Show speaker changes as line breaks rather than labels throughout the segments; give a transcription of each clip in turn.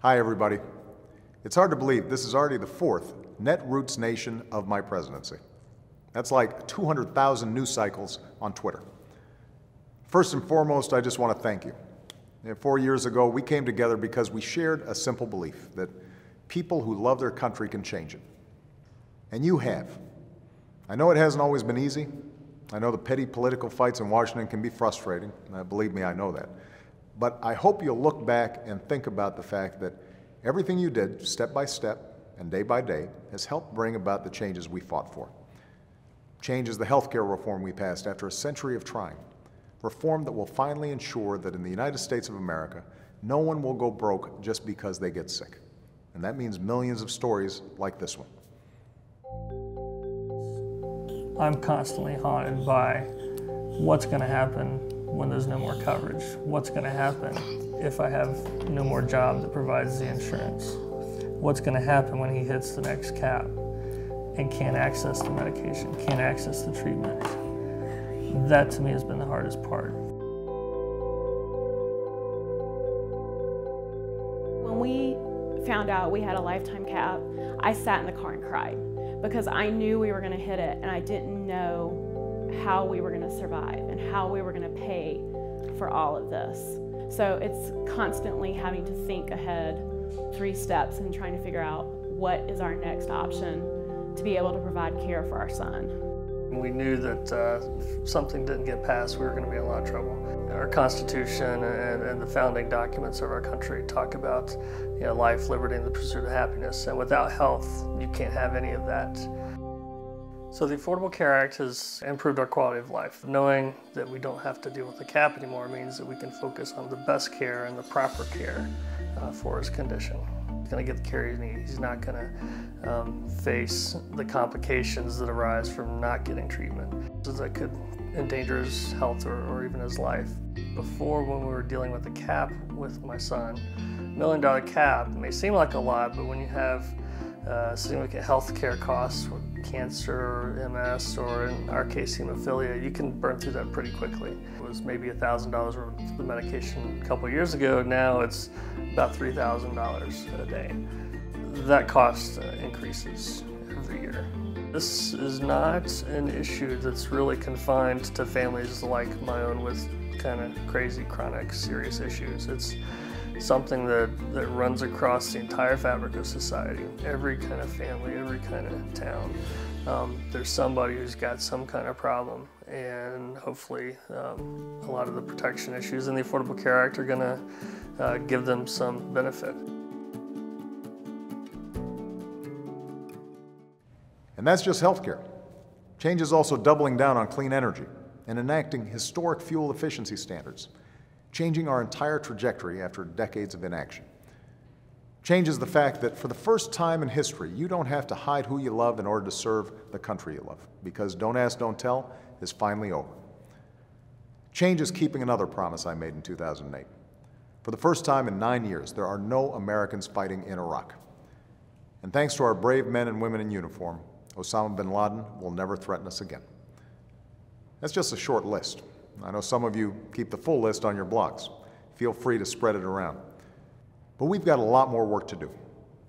Hi, everybody. It's hard to believe this is already the fourth Netroots Nation of my presidency. That's like 200,000 news cycles on Twitter. First and foremost, I just want to thank you. 4 years ago, we came together because we shared a simple belief that people who love their country can change it. And you have. I know it hasn't always been easy. I know the petty political fights in Washington can be frustrating. Believe me, I know that. But I hope you'll look back and think about the fact that everything you did, step by step and day by day, has helped bring about the changes we fought for. Change is the healthcare reform we passed after a century of trying. Reform that will finally ensure that in the United States of America, no one will go broke just because they get sick. And that means millions of stories like this one.
I'm constantly haunted by what's going to happen when there's no more coverage. What's going to happen if I have no more job that provides the insurance? What's going to happen when he hits the next cap and can't access the medication, can't access the treatment? That to me has been the hardest part.
When we found out we had a lifetime cap, I sat in the car and cried because I knew we were going to hit it and I didn't know how we were going to survive and how we were going to pay for all of this. So it's constantly having to think ahead 3 steps and trying to figure out what is our next option to be able to provide care for our son.
We knew that if something didn't get passed, we were going to be in a lot of trouble. Our Constitution and the founding documents of our country talk about life, liberty, and the pursuit of happiness. And without health, you can't have any of that. So the Affordable Care Act has improved our quality of life. Knowing that we don't have to deal with the cap anymore means that we can focus on the best care and the proper care for his condition. He's going to get the care he needs. He's not going to face the complications that arise from not getting treatment that could endanger his health or even his life. Before, when we were dealing with the cap with my son, $1 million cap may seem like a lot, but when you have significant health care costs with cancer or MS, or in our case hemophilia, you can burn through that pretty quickly. It was maybe $1,000 worth of the medication a couple years ago. Now it's about $3,000 a day. That cost increases every year. This is not an issue that's really confined to families like my own with kind of crazy, chronic, serious issues. It's something that runs across the entire fabric of society. Every kind of family, every kind of town. There's somebody who's got some kind of problem, and hopefully a lot of the protection issues in the Affordable Care Act are going to give them some benefit.
And that's just healthcare. Change is also doubling down on clean energy and enacting historic fuel efficiency standards, changing our entire trajectory after decades of inaction. Change is the fact that for the first time in history, you don't have to hide who you love in order to serve the country you love, because Don't Ask, Don't Tell is finally over. Change is keeping another promise I made in 2008. For the first time in 9 years, there are no Americans fighting in Iraq. And thanks to our brave men and women in uniform, Osama bin Laden will never threaten us again. That's just a short list. I know some of you keep the full list on your blogs. Feel free to spread it around. But we've got a lot more work to do,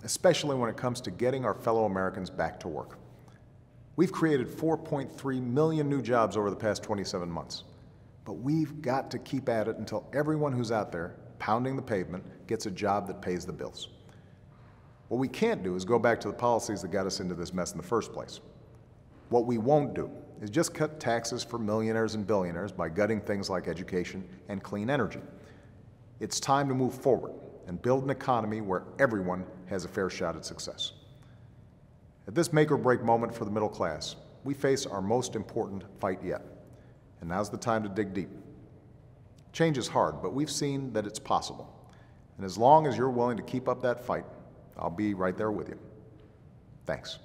especially when it comes to getting our fellow Americans back to work. We've created 4.3 million new jobs over the past 27 months. But we've got to keep at it until everyone who's out there pounding the pavement gets a job that pays the bills. What we can't do is go back to the policies that got us into this mess in the first place. What we won't do is just cut taxes for millionaires and billionaires by gutting things like education and clean energy. It's time to move forward and build an economy where everyone has a fair shot at success. At this make-or-break moment for the middle class, we face our most important fight yet, and now's the time to dig deep. Change is hard, but we've seen that it's possible. And as long as you're willing to keep up that fight, I'll be right there with you. Thanks.